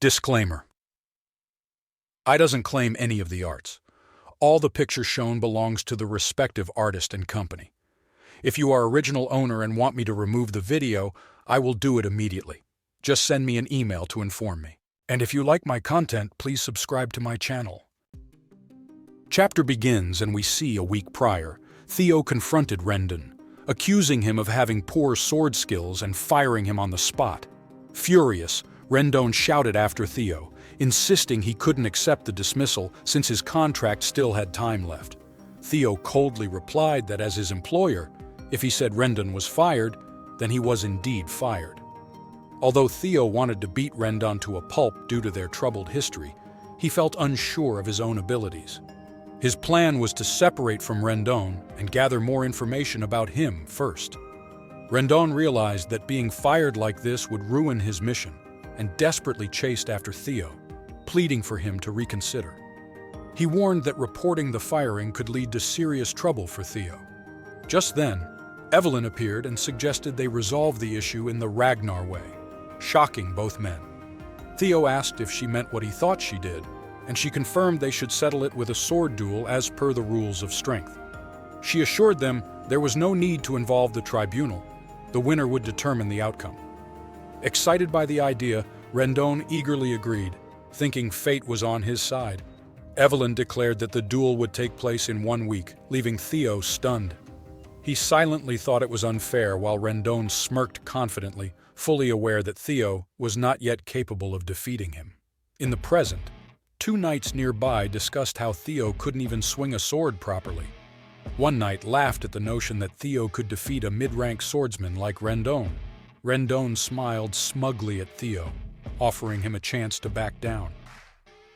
Disclaimer. I doesn't claim any of the arts. All the picture shown belongs to the respective artist and company. If you are original owner and want me to remove the video, I will do it immediately. Just send me an email to inform me. And if you like my content, please subscribe to my channel. Chapter begins and we see a week prior, Theo confronted Rendon, accusing him of having poor sword skills and firing him on the spot. Furious, Rendon shouted after Theo, insisting he couldn't accept the dismissal since his contract still had time left. Theo coldly replied that as his employer, if he said Rendon was fired, then he was indeed fired. Although Theo wanted to beat Rendon to a pulp due to their troubled history, he felt unsure of his own abilities. His plan was to separate from Rendon and gather more information about him first. Rendon realized that being fired like this would ruin his mission and desperately chased after Theo, pleading for him to reconsider. He warned that reporting the firing could lead to serious trouble for Theo. Just then, Evelyn appeared and suggested they resolve the issue in the Ragnar way, shocking both men. Theo asked if she meant what he thought she did, and she confirmed they should settle it with a sword duel as per the rules of strength. She assured them there was no need to involve the tribunal. The winner would determine the outcome. Excited by the idea, Rendon eagerly agreed, thinking fate was on his side. Evelyn declared that the duel would take place in 1 week, leaving Theo stunned. He silently thought it was unfair while Rendon smirked confidently, fully aware that Theo was not yet capable of defeating him. In the present, 2 knights nearby discussed how Theo couldn't even swing a sword properly. One knight laughed at the notion that Theo could defeat a mid-rank swordsman like Rendon. Rendon smiled smugly at Theo, offering him a chance to back down.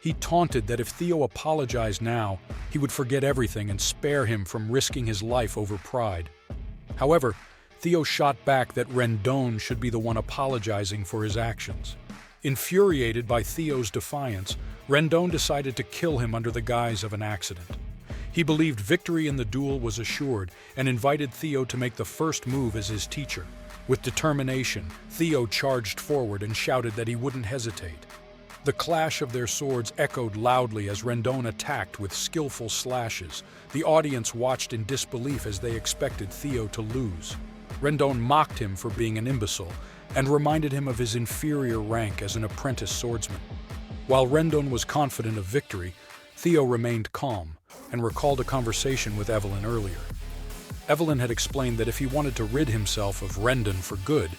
He taunted that if Theo apologized now, he would forget everything and spare him from risking his life over pride. However, Theo shot back that Rendon should be the one apologizing for his actions. Infuriated by Theo's defiance, Rendon decided to kill him under the guise of an accident. He believed victory in the duel was assured and invited Theo to make the first move as his teacher. With determination, Theo charged forward and shouted that he wouldn't hesitate. The clash of their swords echoed loudly as Rendon attacked with skillful slashes. The audience watched in disbelief as they expected Theo to lose. Rendon mocked him for being an imbecile and reminded him of his inferior rank as an apprentice swordsman. While Rendon was confident of victory, Theo remained calm and recalled a conversation with Evelyn earlier. Evelyn had explained that if he wanted to rid himself of Rendon for good,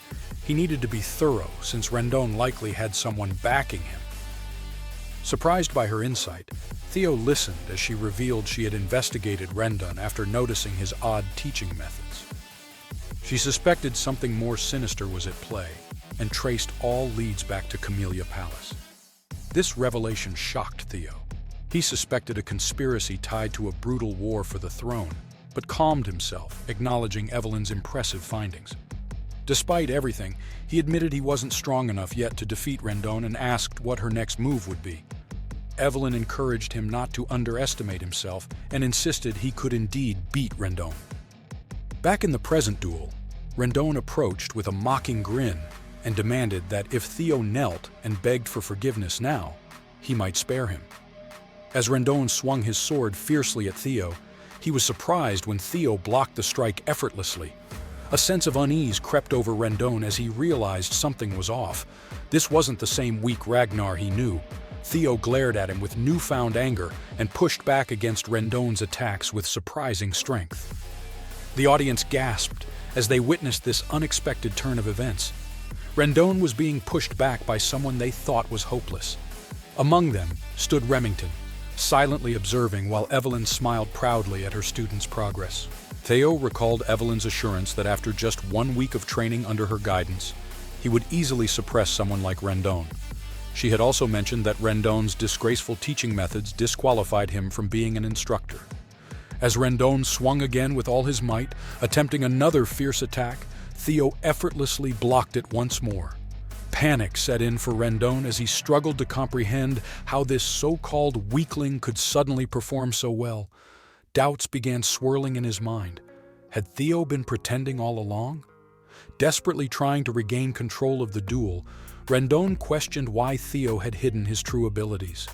he needed to be thorough since Rendon likely had someone backing him. Surprised by her insight, Theo listened as she revealed she had investigated Rendon after noticing his odd teaching methods. She suspected something more sinister was at play and traced all leads back to Camellia Palace. This revelation shocked Theo. He suspected a conspiracy tied to a brutal war for the throne, but calmed himself, acknowledging Evelyn's impressive findings. Despite everything, he admitted he wasn't strong enough yet to defeat Rendon and asked what her next move would be. Evelyn encouraged him not to underestimate himself and insisted he could indeed beat Rendon. Back in the present duel, Rendon approached with a mocking grin and demanded that if Theo knelt and begged for forgiveness now, he might spare him. As Rendon swung his sword fiercely at Theo, he was surprised when Theo blocked the strike effortlessly. A sense of unease crept over Rendon as he realized something was off. This wasn't the same weak Ragnar he knew. Theo glared at him with newfound anger and pushed back against Rendon's attacks with surprising strength. The audience gasped as they witnessed this unexpected turn of events. Rendon was being pushed back by someone they thought was hopeless. Among them stood Remington, silently observing while Evelyn smiled proudly at her student's progress. Theo recalled Evelyn's assurance that after just 1 week of training under her guidance, he would easily suppress someone like Rendon. She had also mentioned that Rendon's disgraceful teaching methods disqualified him from being an instructor. As Rendon swung again with all his might, attempting another fierce attack, Theo effortlessly blocked it once more. Panic set in for Rendon as he struggled to comprehend how this so-called weakling could suddenly perform so well. Doubts began swirling in his mind. Had Theo been pretending all along? Desperately trying to regain control of the duel, Rendon questioned why Theo had hidden his true abilities.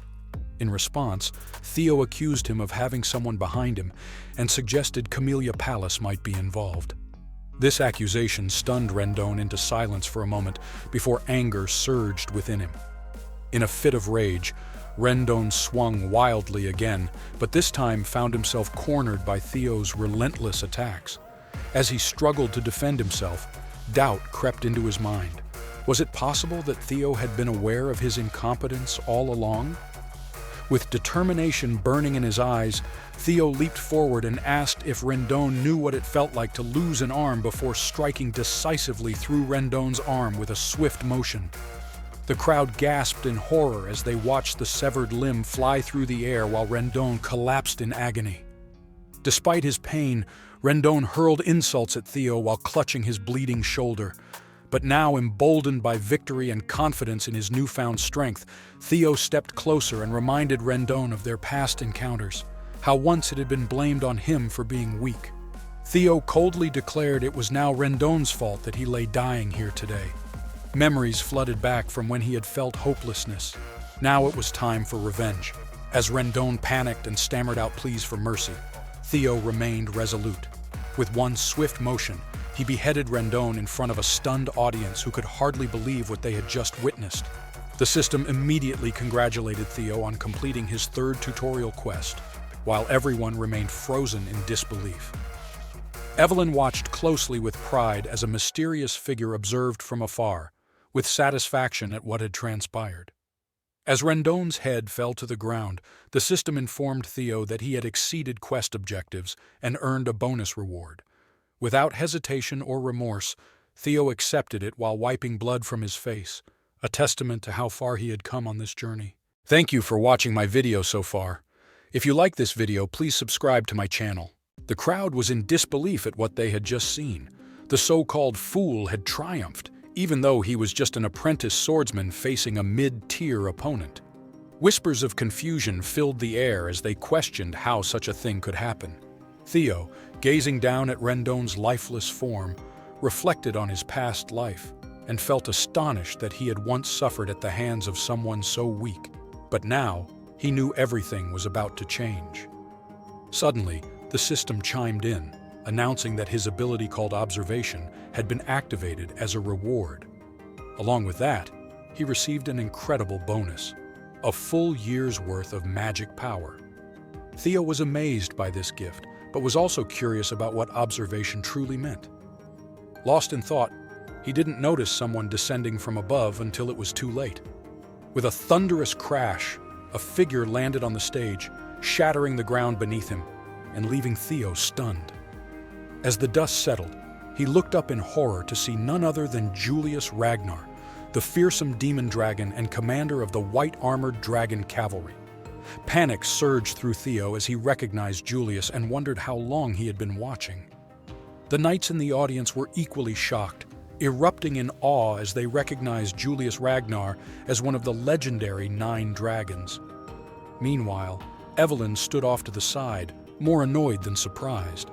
In response, Theo accused him of having someone behind him and suggested Camellia Palace might be involved. This accusation stunned Rendon into silence for a moment before anger surged within him. In a fit of rage, Rendon swung wildly again, but this time found himself cornered by Theo's relentless attacks. As he struggled to defend himself, doubt crept into his mind. Was it possible that Theo had been aware of his incompetence all along? With determination burning in his eyes, Theo leaped forward and asked if Rendon knew what it felt like to lose an arm before striking decisively through Rendon's arm with a swift motion. The crowd gasped in horror as they watched the severed limb fly through the air while Rendon collapsed in agony. Despite his pain, Rendon hurled insults at Theo while clutching his bleeding shoulder. But now, emboldened by victory and confidence in his newfound strength, Theo stepped closer and reminded Rendon of their past encounters, how once it had been blamed on him for being weak. Theo coldly declared it was now Rendon's fault that he lay dying here today. Memories flooded back from when he had felt hopelessness. Now it was time for revenge. As Rendon panicked and stammered out pleas for mercy, Theo remained resolute. With one swift motion, he beheaded Rendon in front of a stunned audience who could hardly believe what they had just witnessed. The system immediately congratulated Theo on completing his third tutorial quest, while everyone remained frozen in disbelief. Evelyn watched closely with pride as a mysterious figure observed from afar, with satisfaction at what had transpired. As Rendon's head fell to the ground, the system informed Theo that he had exceeded quest objectives and earned a bonus reward. Without hesitation or remorse, Theo accepted it while wiping blood from his face, a testament to how far he had come on this journey. Thank you for watching my video so far. If you like this video, please subscribe to my channel. The crowd was in disbelief at what they had just seen. The so-called fool had triumphed, even though he was just an apprentice swordsman facing a mid-tier opponent. Whispers of confusion filled the air as they questioned how such a thing could happen. Theo, gazing down at Rendon's lifeless form, reflected on his past life and felt astonished that he had once suffered at the hands of someone so weak. But now, he knew everything was about to change. Suddenly, the system chimed in, announcing that his ability called observation had been activated as a reward. Along with that, he received an incredible bonus, a full year's worth of magic power. Theo was amazed by this gift, but was also curious about what observation truly meant. Lost in thought, he didn't notice someone descending from above until it was too late. With a thunderous crash, a figure landed on the stage, shattering the ground beneath him and leaving Theo stunned. As the dust settled, he looked up in horror to see none other than Julius Ragnar, the fearsome demon dragon and commander of the white-armored dragon cavalry. Panic surged through Theo as he recognized Julius and wondered how long he had been watching. The knights in the audience were equally shocked, erupting in awe as they recognized Julius Ragnar as one of the legendary 9 dragons. Meanwhile, Evelyn stood off to the side, more annoyed than surprised,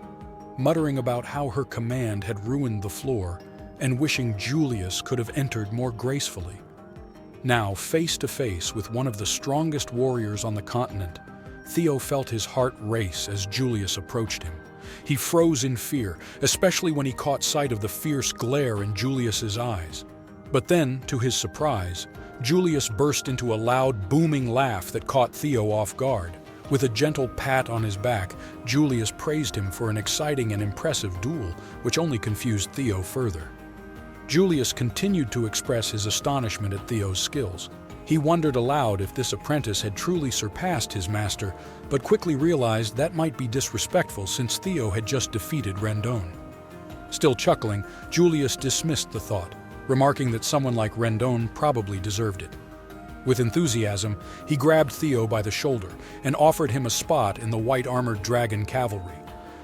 muttering about how her command had ruined the floor and wishing Julius could have entered more gracefully. Now, face to face with one of the strongest warriors on the continent, Theo felt his heart race as Julius approached him. He froze in fear, especially when he caught sight of the fierce glare in Julius's eyes. But then, to his surprise, Julius burst into a loud, booming laugh that caught Theo off guard. With a gentle pat on his back, Julius praised him for an exciting and impressive duel, which only confused Theo further. Julius continued to express his astonishment at Theo's skills. He wondered aloud if this apprentice had truly surpassed his master, but quickly realized that might be disrespectful since Theo had just defeated Rendon. Still chuckling, Julius dismissed the thought, remarking that someone like Rendon probably deserved it. With enthusiasm, he grabbed Theo by the shoulder and offered him a spot in the white-armored dragon cavalry.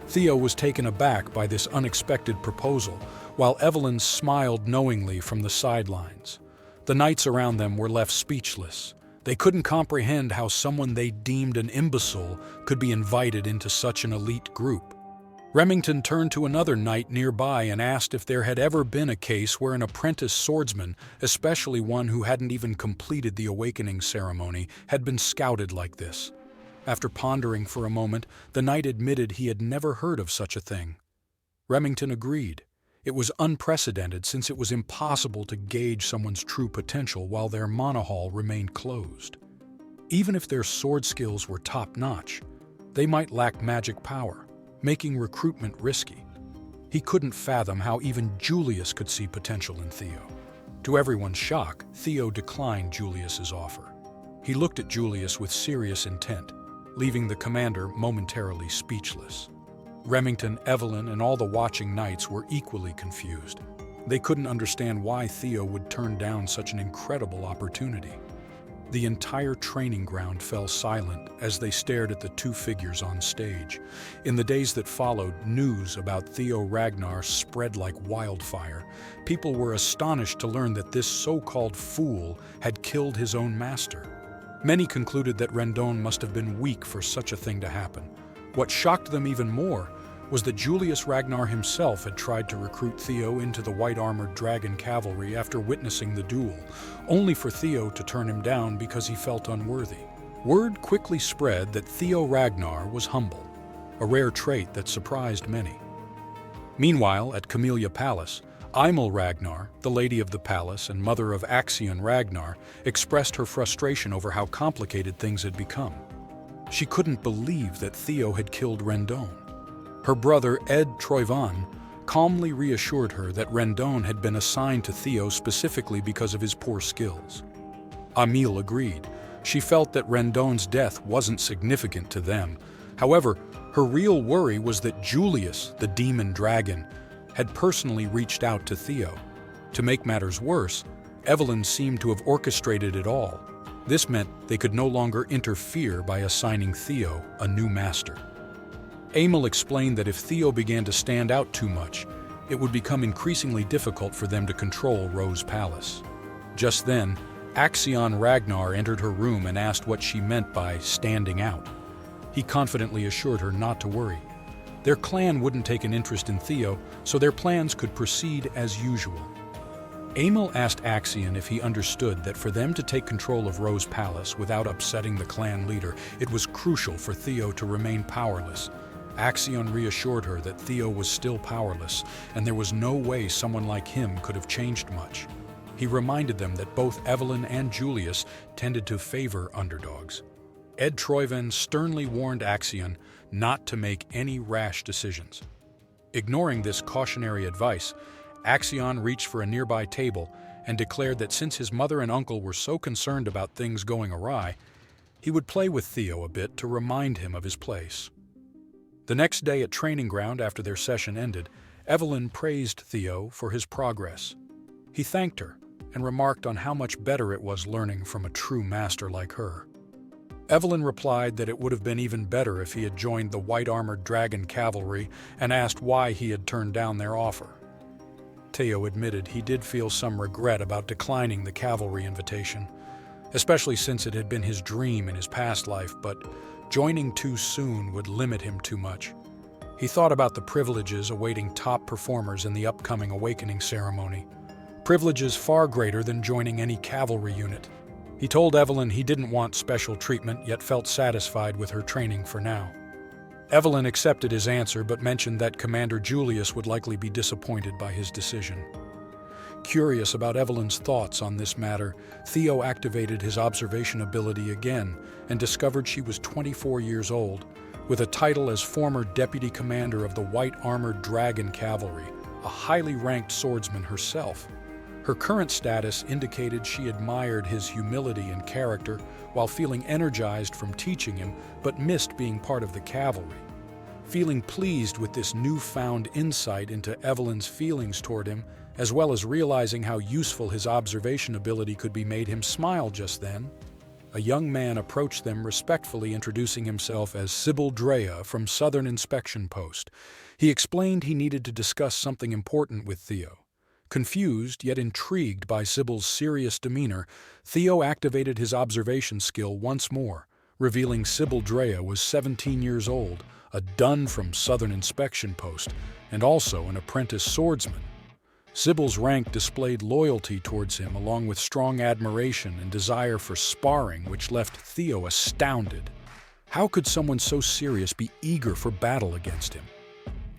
Theo was taken aback by this unexpected proposal, while Evelyn smiled knowingly from the sidelines. The knights around them were left speechless. They couldn't comprehend how someone they deemed an imbecile could be invited into such an elite group. Remington turned to another knight nearby and asked if there had ever been a case where an apprentice swordsman, especially one who hadn't even completed the awakening ceremony, had been scouted like this. After pondering for a moment, the knight admitted he had never heard of such a thing. Remington agreed. It was unprecedented since it was impossible to gauge someone's true potential while their mana hall remained closed. Even if their sword skills were top-notch, they might lack magic power, making recruitment risky. He couldn't fathom how even Julius could see potential in Theo. To everyone's shock, Theo declined Julius's offer. He looked at Julius with serious intent, leaving the commander momentarily speechless. Remington, Evelyn, and all the watching knights were equally confused. They couldn't understand why Theo would turn down such an incredible opportunity. The entire training ground fell silent as they stared at the two figures on stage. In the days that followed, news about Theo Ragnar spread like wildfire. People were astonished to learn that this so-called fool had killed his own master. Many concluded that Rendon must have been weak for such a thing to happen. What shocked them even more was that Julius Ragnar himself had tried to recruit Theo into the white-armored dragon cavalry after witnessing the duel, only for Theo to turn him down because he felt unworthy. Word quickly spread that Theo Ragnar was humble, a rare trait that surprised many. Meanwhile, at Camellia Palace, Imel Ragnar, the lady of the palace and mother of Axion Ragnar, expressed her frustration over how complicated things had become. She couldn't believe that Theo had killed Rendon. Her brother, Ed Troyvan, calmly reassured her that Rendon had been assigned to Theo specifically because of his poor skills. Amil agreed. She felt that Rendon's death wasn't significant to them. However, her real worry was that Julius, the demon dragon, had personally reached out to Theo. To make matters worse, Evelyn seemed to have orchestrated it all. This meant they could no longer interfere by assigning Theo a new master. Amel explained that if Theo began to stand out too much, it would become increasingly difficult for them to control Rose Palace. Just then, Axion Ragnar entered her room and asked what she meant by standing out. He confidently assured her not to worry. Their clan wouldn't take an interest in Theo, so their plans could proceed as usual. Amel asked Axion if he understood that for them to take control of Rose Palace without upsetting the clan leader, it was crucial for Theo to remain powerless. Axion reassured her that Theo was still powerless, and there was no way someone like him could have changed much. He reminded them that both Evelyn and Julius tended to favor underdogs. Ed Troyvan sternly warned Axion not to make any rash decisions. Ignoring this cautionary advice, Axion reached for a nearby table and declared that since his mother and uncle were so concerned about things going awry, he would play with Theo a bit to remind him of his place. The next day at training ground after their session ended, Evelyn praised Theo for his progress. He thanked her and remarked on how much better it was learning from a true master like her. Evelyn replied that it would have been even better if he had joined the white-armored dragon cavalry and asked why he had turned down their offer. Theo admitted he did feel some regret about declining the cavalry invitation, especially since it had been his dream in his past life, but joining too soon would limit him too much. He thought about the privileges awaiting top performers in the upcoming awakening ceremony, privileges far greater than joining any cavalry unit. He told Evelyn he didn't want special treatment, yet felt satisfied with her training for now. Evelyn accepted his answer, but mentioned that Commander Julius would likely be disappointed by his decision. Curious about Evelyn's thoughts on this matter, Theo activated his observation ability again and discovered she was 24 years old, with a title as former deputy commander of the White-Armored Dragon Cavalry, a highly ranked swordsman herself. Her current status indicated she admired his humility and character while feeling energized from teaching him, but missed being part of the cavalry. Feeling pleased with this newfound insight into Evelyn's feelings toward him, as well as realizing how useful his observation ability could be, made him smile just then. A young man approached them respectfully, introducing himself as Sybil Drea from Southern Inspection Post. He explained he needed to discuss something important with Theo. Confused yet intrigued by Sybil's serious demeanor, Theo activated his observation skill once more, revealing Sybil Drea was 17 years old, a dun from Southern Inspection Post, and also an apprentice swordsman. Sybil's rank displayed loyalty towards him along with strong admiration and desire for sparring, which left Theo astounded. How could someone so serious be eager for battle against him?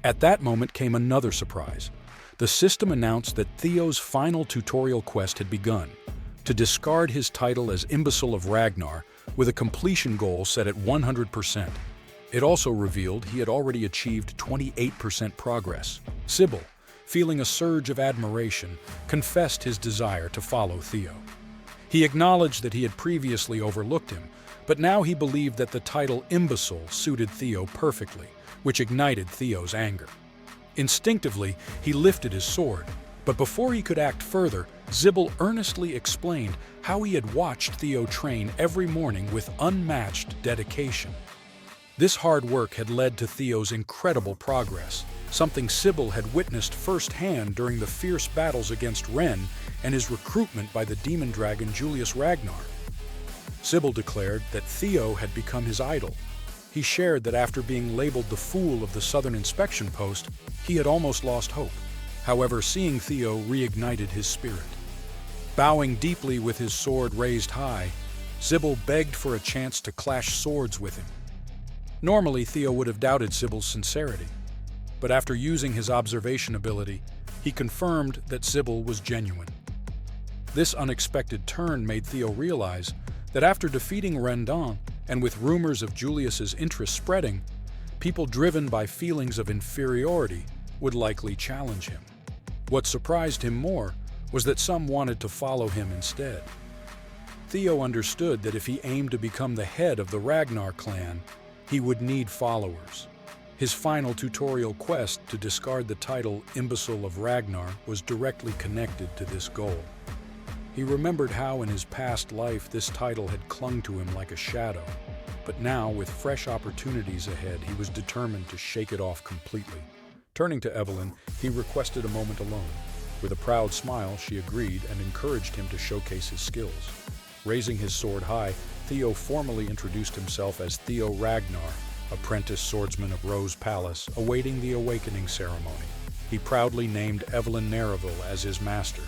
At that moment came another surprise. The system announced that Theo's final tutorial quest had begun, to discard his title as Imbecile of Ragnar with a completion goal set at 100%. It also revealed he had already achieved 28% progress. Sybil, feeling a surge of admiration, confessed his desire to follow Theo. He acknowledged that he had previously overlooked him, but now he believed that the title Imbecile suited Theo perfectly, which ignited Theo's anger. Instinctively, he lifted his sword, but before he could act further, Sybil earnestly explained how he had watched Theo train every morning with unmatched dedication. This hard work had led to Theo's incredible progress, something Sybil had witnessed firsthand during the fierce battles against Ren and his recruitment by the demon dragon Julius Ragnar. Sybil declared that Theo had become his idol. He shared that after being labeled the fool of the Southern Inspection Post, he had almost lost hope. However, seeing Theo reignited his spirit. Bowing deeply with his sword raised high, Sybil begged for a chance to clash swords with him. Normally, Theo would have doubted Sybil's sincerity, but after using his observation ability, he confirmed that Sybil was genuine. This unexpected turn made Theo realize that after defeating Rendon, and with rumors of Julius's interest spreading, people driven by feelings of inferiority would likely challenge him. What surprised him more was that some wanted to follow him instead. Theo understood that if he aimed to become the head of the Ragnar clan, he would need followers. His final tutorial quest to discard the title Imbecile of Ragnar was directly connected to this goal. He remembered how in his past life this title had clung to him like a shadow, but now, with fresh opportunities ahead, he was determined to shake it off completely. Turning to Evelyn, he requested a moment alone. With a proud smile, she agreed and encouraged him to showcase his skills. Raising his sword high, Theo formally introduced himself as Theo Ragnar, apprentice swordsman of Rose Palace, awaiting the awakening ceremony. He proudly named Evelyn Nereville as his master.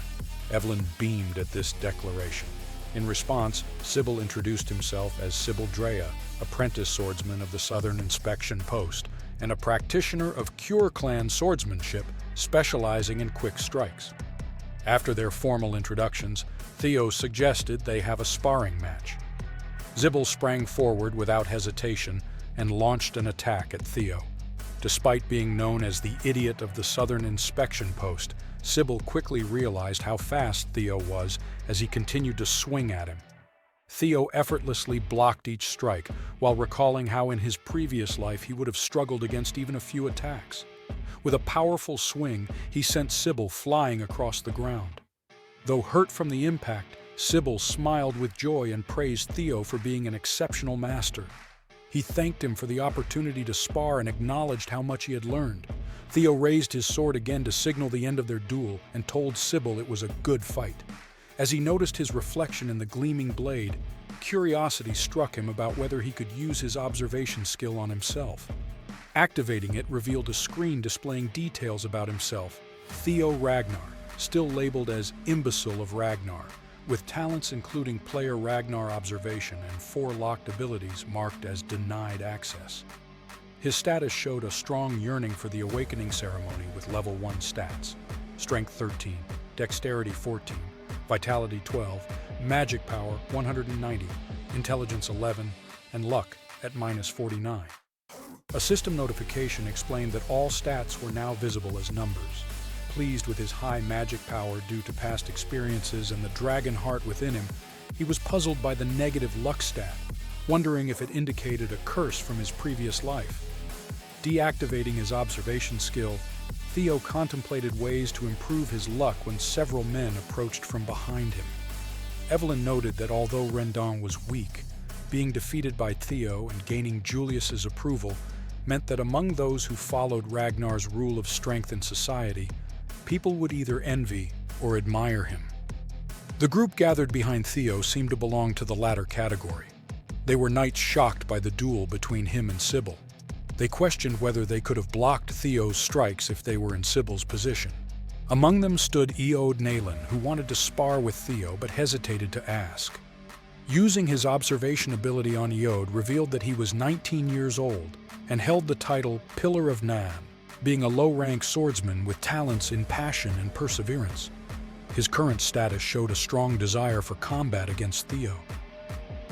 Evelyn beamed at this declaration. In response, Sybil introduced himself as Sybil Drea, apprentice swordsman of the Southern Inspection Post, and a practitioner of Cure Clan swordsmanship, specializing in quick strikes. After their formal introductions, Theo suggested they have a sparring match. Sybil sprang forward without hesitation and launched an attack at Theo. Despite being known as the idiot of the Southern Inspection Post, Sybil quickly realized how fast Theo was as he continued to swing at him. Theo effortlessly blocked each strike, while recalling how in his previous life he would have struggled against even a few attacks. With a powerful swing, he sent Sybil flying across the ground. Though hurt from the impact, Sybil smiled with joy and praised Theo for being an exceptional master. He thanked him for the opportunity to spar and acknowledged how much he had learned. Theo raised his sword again to signal the end of their duel and told Sybil it was a good fight. As he noticed his reflection in the gleaming blade, curiosity struck him about whether he could use his observation skill on himself. Activating it revealed a screen displaying details about himself, Theo Ragnar, still labeled as Imbecile of Ragnar, with talents including player Ragnar observation and 4 locked abilities marked as denied access. His status showed a strong yearning for the awakening ceremony with level 1 stats: Strength 13, Dexterity 14, Vitality 12, Magic Power 190, Intelligence 11, and Luck at -49. A system notification explained that all stats were now visible as numbers. Pleased with his high magic power due to past experiences and the dragon heart within him, he was puzzled by the negative luck stat, wondering if it indicated a curse from his previous life. Deactivating his observation skill, Theo contemplated ways to improve his luck when several men approached from behind him. Evelyn noted that although Rendon was weak, being defeated by Theo and gaining Julius's approval meant that among those who followed Ragnar's rule of strength in society, people would either envy or admire him. The group gathered behind Theo seemed to belong to the latter category. They were knights shocked by the duel between him and Sybil. They questioned whether they could have blocked Theo's strikes if they were in Sybil's position. Among them stood Ignoble, who wanted to spar with Theo but hesitated to ask. Using his observation ability on Iode revealed that he was 19 years old and held the title Pillar of Nan, being a low-rank swordsman with talents in passion and perseverance. His current status showed a strong desire for combat against Theo.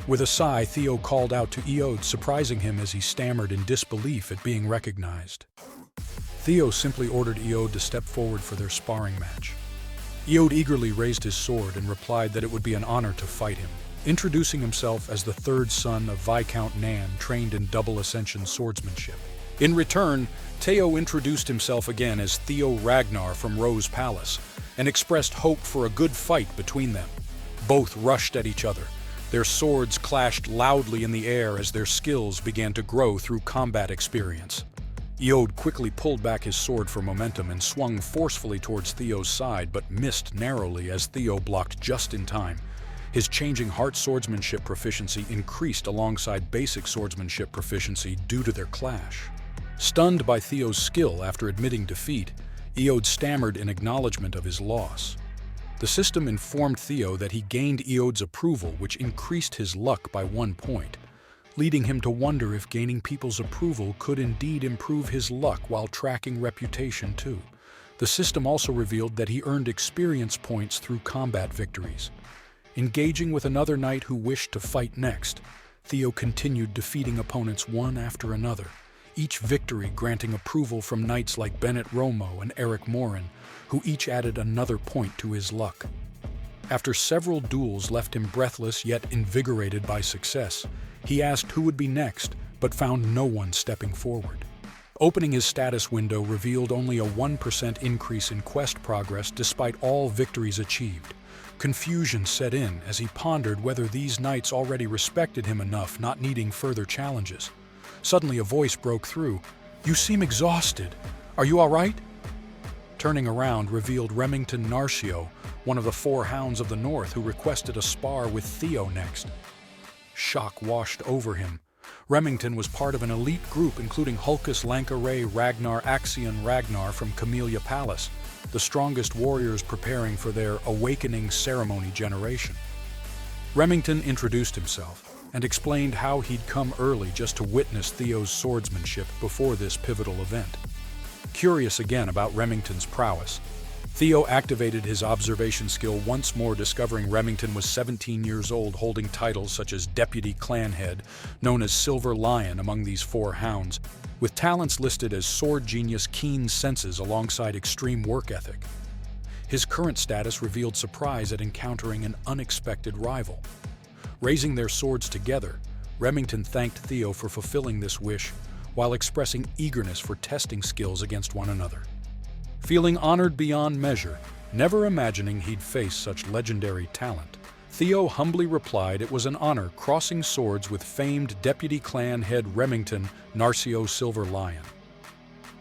With a sigh, Theo called out to Iode, surprising him as he stammered in disbelief at being recognized. Theo simply ordered Iode to step forward for their sparring match. Iode eagerly raised his sword and replied that it would be an honor to fight him, introducing himself as the third son of Viscount Nan, trained in double ascension swordsmanship. In return, Theo introduced himself again as Theo Ragnar from Rose Palace and expressed hope for a good fight between them. Both rushed at each other. Their swords clashed loudly in the air as their skills began to grow through combat experience. Iode quickly pulled back his sword for momentum and swung forcefully towards Theo's side, but missed narrowly as Theo blocked just in time. His changing heart swordsmanship proficiency increased alongside basic swordsmanship proficiency due to their clash. Stunned by Theo's skill after admitting defeat, Iode stammered in acknowledgement of his loss. The system informed Theo that he gained Iode's approval, which increased his luck by 1 point, leading him to wonder if gaining people's approval could indeed improve his luck while tracking reputation too. The system also revealed that he earned experience points through combat victories. Engaging with another knight who wished to fight next, Theo continued defeating opponents one after another, each victory granting approval from knights like Bennett Romo and Eric Morin, who each added another point to his luck. After several duels left him breathless yet invigorated by success, he asked who would be next, but found no one stepping forward. Opening his status window revealed only a 1% increase in quest progress despite all victories achieved. Confusion set in as he pondered whether these knights already respected him enough, not needing further challenges. Suddenly a voice broke through. "You seem exhausted. Are you all right?" Turning around revealed Remington Narcio, one of the 4 Hounds of the North who requested a spar with Theo next. Shock washed over him. Remington was part of an elite group including Hulkus Lankare Ragnar Axion Ragnar from Camellia Palace, the strongest warriors preparing for their awakening ceremony generation. Remington introduced himself and explained how he'd come early just to witness Theo's swordsmanship before this pivotal event. Curious again about Remington's prowess, Theo activated his observation skill once more, discovering Remington was 17 years old, holding titles such as Deputy Clan Head, known as Silver Lion among these 4 hounds, with talents listed as Sword Genius, Keen Senses alongside extreme work ethic. His current status revealed surprise at encountering an unexpected rival. Raising their swords together, Remington thanked Theo for fulfilling this wish, while expressing eagerness for testing skills against one another. Feeling honored beyond measure, never imagining he'd face such legendary talent, Theo humbly replied it was an honor crossing swords with famed Deputy Clan Head Remington Narcio Silver Lion.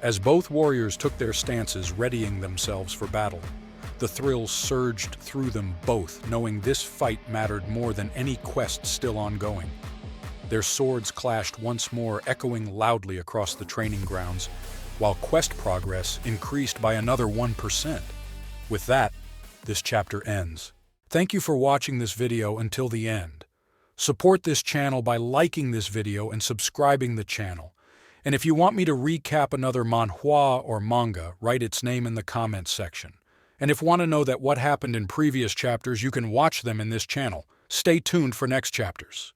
As both warriors took their stances, readying themselves for battle, the thrill surged through them both, knowing this fight mattered more than any quest still ongoing. Their swords clashed once more, echoing loudly across the training grounds, while quest progress increased by another 1%. With that, this chapter ends. Thank you for watching this video until the end. Support this channel by liking this video and subscribing the channel. And if you want me to recap another Manhwa or manga, write its name in the comments section. And if you want to know that what happened in previous chapters, you can watch them in this channel. Stay tuned for next chapters.